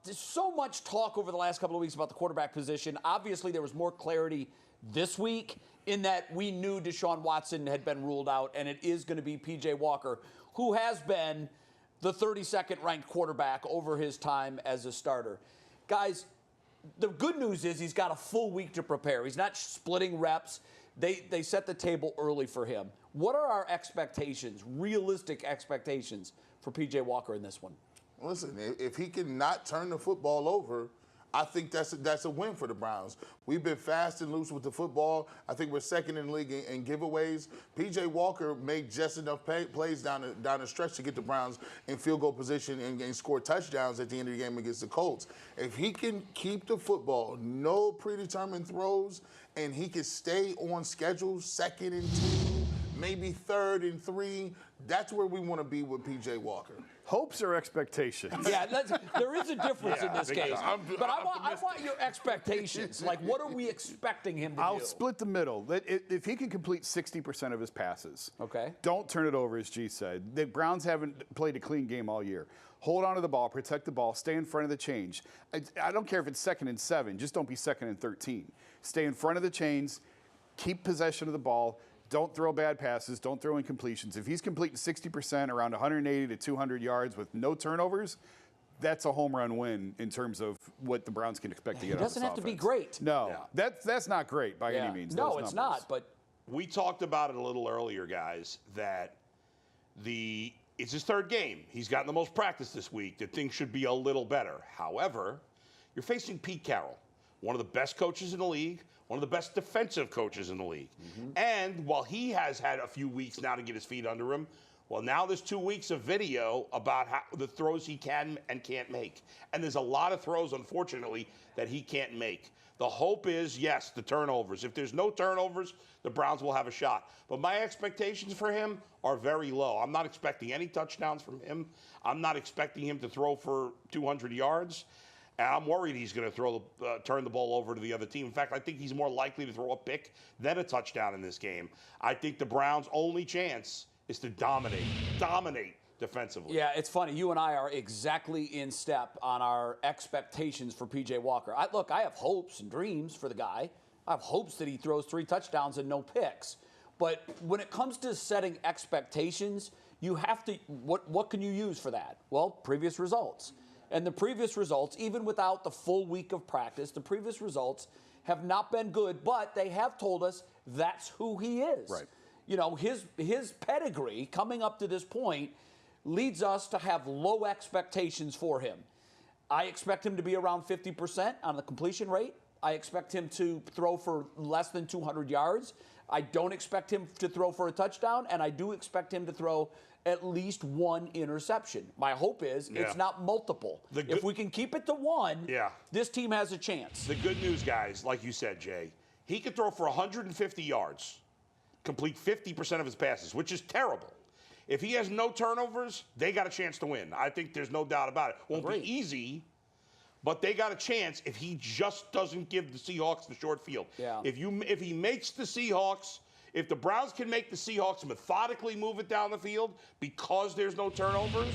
There's so much talk over the last couple of weeks about the quarterback position. Obviously, there was more clarity this week in that we knew Deshaun Watson had been ruled out, and it is going to be P.J. Walker, who has been the 32nd ranked quarterback over his time as a starter. Guys, the good news is he's got a full week to prepare. He's not splitting reps. They set the table early for him. What are our expectations, realistic expectations for P.J. Walker in this one? Listen, if he can not turn the football over, I think that's a win for the Browns. We've been fast and loose with the football. I think we're second in the league in giveaways. P.J. Walker made just enough plays down the stretch to get the Browns in field goal position and score touchdowns at the end of the game against the Colts. If he can keep the football, no predetermined throws, and he can stay on schedule, 2nd and 2, maybe 3rd and 3, that's where we want to be with P.J. Walker. Hopes or expectations? Yeah, there is a difference in this case. But I want your expectations. Like, what are we expecting him to do? I'll split the middle. If he can complete 60% of his passes, okay, don't turn it over, as G said. The Browns haven't played a clean game all year. Hold on to the ball, protect the ball, stay in front of the chains. I don't care if it's 2nd and 7, just don't be 2nd and 13. Stay in front of the chains, keep possession of the ball. Don't throw bad passes. Don't throw incompletions. If he's completing 60%, around 180 to 200 yards with no turnovers, that's a home run win in terms of what the Browns can expect to get out of this offense. It doesn't have to be great. No, that's not great by any means. No, it's not. But we talked about it a little earlier, guys, that it's his 3rd game. He's gotten the most practice this week. That things should be a little better. However, you're facing Pete Carroll, one of the best coaches in the league, one of the best defensive coaches in the league. And while he has had a few weeks now to get his feet under him, well, now there's 2 weeks of video about the throws he can and can't make. And there's a lot of throws, unfortunately, that he can't make. The hope is, yes, the turnovers. If there's no turnovers, the Browns will have a shot. But my expectations for him are very low. I'm not expecting any touchdowns from him. I'm not expecting him to throw for 200 yards. And I'm worried he's going to turn the ball over to the other team. In fact, I think he's more likely to throw a pick than a touchdown in this game. I think the Browns' only chance is to dominate defensively. Yeah, it's funny. You and I are exactly in step on our expectations for P.J. Walker. I have hopes and dreams for the guy. I have hopes that he throws 3 touchdowns and no picks. But when it comes to setting expectations, you have to – what can you use for that? Well, previous results. And the previous results, even without the full week of practice, the previous results have not been good, but they have told us that's who he is. Right. You know, his pedigree coming up to this point leads us to have low expectations for him. I expect him to be around 50% on the completion rate. I expect him to throw for less than 200 yards. I don't expect him to throw for a touchdown, and I do expect him to throw at least 1 interception. My hope is it's not multiple. If we can keep it to 1, this team has a chance. The good news, guys, like you said, Jay, he could throw for 150 yards, complete 50% of his passes, which is terrible. If he has no turnovers, they got a chance to win. I think there's no doubt about it. Won't be easy, but they got a chance if he just doesn't give the Seahawks the short field. Yeah. If he makes the Seahawks, if the Browns can make the Seahawks methodically move it down the field because there's no turnovers,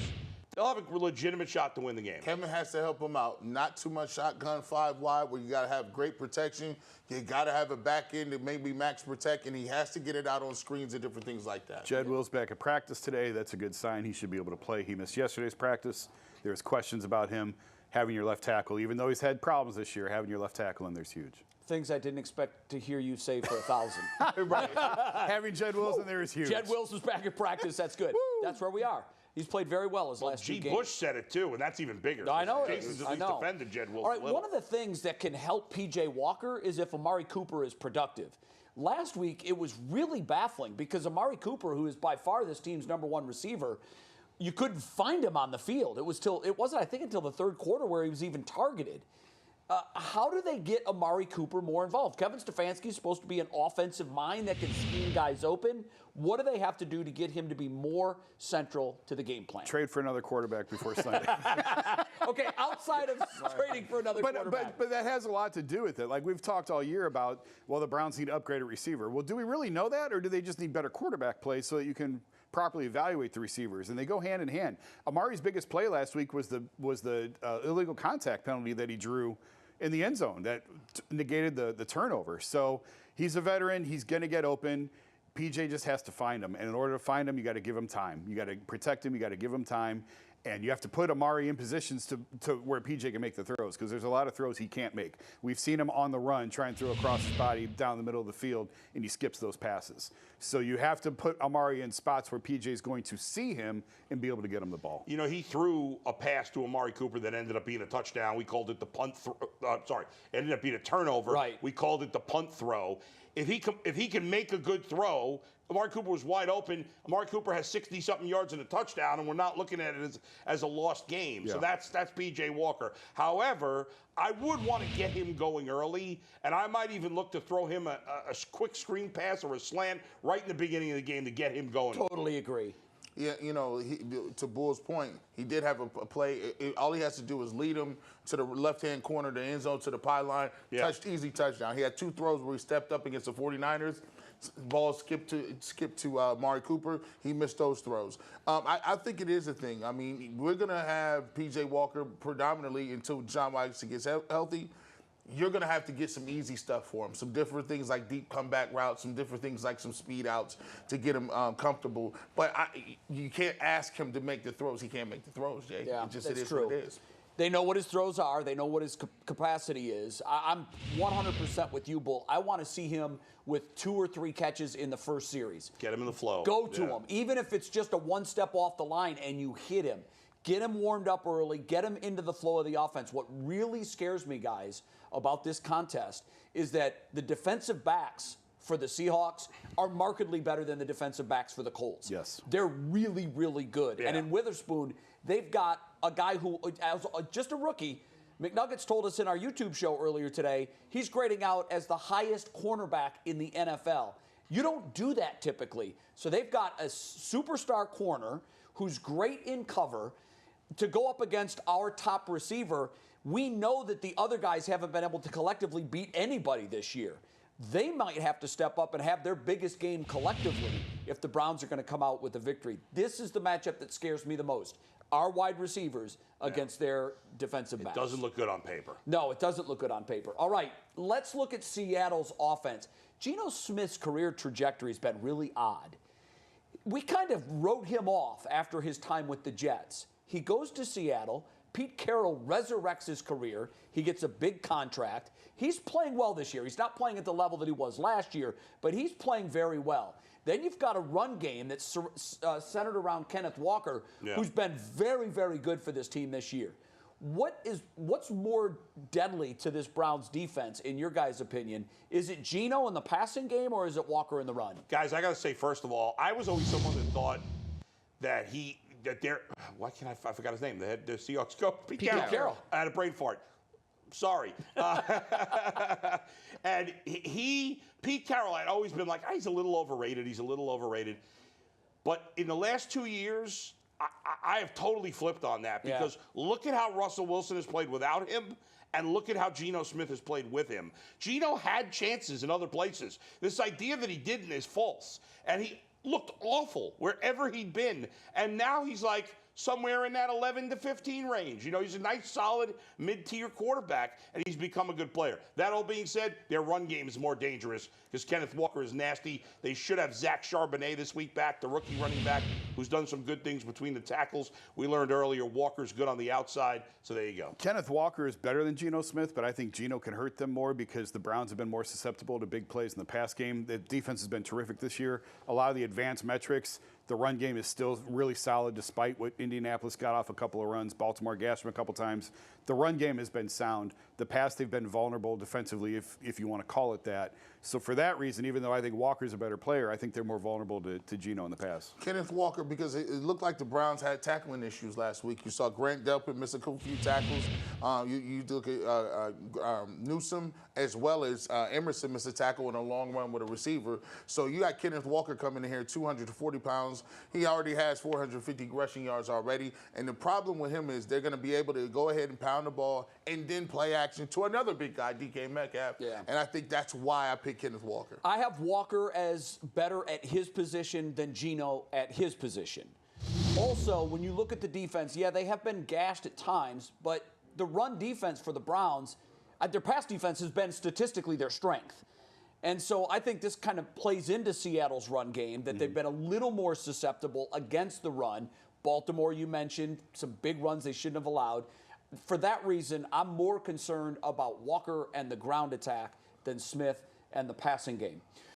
they'll have a legitimate shot to win the game. Kevin has to help him out. Not too much shotgun 5 wide where you got to have great protection. You got to have a back end that maybe max protect, and he has to get it out on screens and different things like that. Jed Will's back at practice today. That's a good sign. He should be able to play. He missed yesterday's practice. There's questions about him having your left tackle. Even though he's had problems this year, having your left tackle in there's huge. Things I didn't expect to hear you say for 1,000. Right. Having Jed Wills in there is huge. Jed Wills was back at practice. That's good. That's where we are. He's played very well his last 2 games. Bush said it too, and that's even bigger. I know. Jason's at least defended Jed Wills. All right, one of the things that can help P.J. Walker is if Amari Cooper is productive. Last week, it was really baffling because Amari Cooper, who is by far this team's #1 receiver, you couldn't find him on the field. It wasn't, I think, until the 3rd quarter where he was even targeted. How do they get Amari Cooper more involved? Kevin Stefanski is supposed to be an offensive mind that can scheme guys open. What do they have to do to get him to be more central to the game plan? Trade for another quarterback before Sunday. Okay, outside of trading for another quarterback. But that has a lot to do with it. Like we've talked all year about, well, the Browns need to upgrade a receiver. Well, do we really know that, or do they just need better quarterback play so that you can properly evaluate the receivers, and they go hand in hand. Amari's biggest play last week was the illegal contact penalty that he drew in the end zone that negated the turnover. So he's a veteran. He's going to get open. PJ just has to find him. And in order to find him, you got to give him time. You got to protect him. You got to give him time. And you have to put Amari in positions to where PJ can make the throws, because there's a lot of throws he can't make. We've seen him on the run try and throw across his body down the middle of the field, and he skips those passes. So you have to put Amari in spots where PJ is going to see him and be able to get him the ball. You know, he threw a pass to Amari Cooper that ended up being a touchdown. We called it the punt ended up being a turnover. Right. We called it the punt throw. If he can make a good throw, Amari Cooper was wide open. Amari Cooper has 60-something yards and a touchdown, and we're not looking at it as a lost game. Yeah. So that's P.J. Walker. However, I would want to get him going early, and I might even look to throw him a quick screen pass or a slant right in the beginning of the game to get him going. Totally agree. Yeah, you know, to Bull's point, he did have a play. All he has to do is lead him to the left-hand corner, the end zone, to the pylon. Yeah. Easy touchdown. He had 2 throws where he stepped up against the 49ers. Ball skipped to Amari Cooper. He missed those throws. I think it is a thing. I mean, we're going to have P.J. Walker predominantly until John Watson gets healthy. You're going to have to get some easy stuff for him, some different things like deep comeback routes, some different things like some speed outs to get him comfortable. But you can't ask him to make the throws. He can't make the throws, Jay. Yeah, it that's is true. what it is. They know what his throws are. They know what his capacity is. I'm 100% with you, Bull. I want to see him with 2 or 3 catches in the first series. Get him in the flow. Go to him. Even if it's just a 1 step off the line and you hit him. Get him warmed up early. Get him into the flow of the offense. What really scares me, guys, about this contest is that the defensive backs for the Seahawks are markedly better than the defensive backs for the Colts. Yes. They're really, really good. Yeah. And in Witherspoon, they've got a guy who, as just a rookie, McNuggets told us in our YouTube show earlier today, he's grading out as the highest cornerback in the NFL. You don't do that typically. So they've got a superstar corner who's great in cover to go up against our top receiver. We know that the other guys haven't been able to collectively beat anybody this year. They might have to step up and have their biggest game collectively if the Browns are going to come out with a victory. This is the matchup that scares me the most. Our wide receivers against their defensive backs. It doesn't look good on paper. No, it doesn't look good on paper. All right, let's look at Seattle's offense. Geno Smith's career trajectory has been really odd. We kind of wrote him off after his time with the Jets. He goes to Seattle. Pete Carroll resurrects his career. He gets a big contract. He's playing well this year. He's not playing at the level that he was last year, but he's playing very well. Then you've got a run game that's centered around Kenneth Walker, who's been very, very good for this team this year. What's more deadly to this Browns defense, in your guys' opinion? Is it Geno in the passing game, or is it Walker in the run? Guys, I got to say, first of all, I was always someone that thought that I forgot his name. The Seahawks coach, Pete Carroll. I had a brain fart. Sorry. And Pete Carroll had always been like, he's a little overrated. He's a little overrated. But in the last 2 years, I have totally flipped on that, because look at how Russell Wilson has played without him, and look at how Geno Smith has played with him. Geno had chances in other places. This idea that he didn't is false. And he looked awful wherever he'd been. And now he's like somewhere in that 11 to 15 range. You know, he's a nice, solid, mid-tier quarterback, and he's become a good player. That all being said, their run game is more dangerous because Kenneth Walker is nasty. They should have Zach Charbonnet this week back, the rookie running back, who's done some good things between the tackles. We learned earlier Walker's good on the outside, so there you go. Kenneth Walker is better than Geno Smith, but I think Geno can hurt them more because the Browns have been more susceptible to big plays in the pass game. The defense has been terrific this year. A lot of the advanced metrics, the run game is still really solid despite what Indianapolis got off a couple of runs. Baltimore gassed them a couple times. The run game has been sound. The pass, they've been vulnerable defensively, if you want to call it that. So for that reason, even though I think Walker's a better player, I think they're more vulnerable to Geno in the pass. Kenneth Walker because it looked like the Browns had tackling issues last week. You saw Grant Delpit miss a few tackles. You look at Newsome as well as Emerson miss a tackle in a long run with a receiver. So you got Kenneth Walker coming in here, 240 pounds. He already has 450 rushing yards already. And the problem with him is they're going to be able to go ahead and pound the ball and then play action to another big guy, DK Metcalf. Yeah. And I think that's why I picked Kenneth Walker. I have Walker as better at his position than Geno at his position. Also, when you look at the defense, yeah, they have been gashed at times, but the run defense for the Browns, their pass defense has been statistically their strength. And so I think this kind of plays into Seattle's run game, that they've been a little more susceptible against the run. Baltimore, you mentioned, some big runs they shouldn't have allowed. For that reason, I'm more concerned about Walker and the ground attack than Smith and the passing game.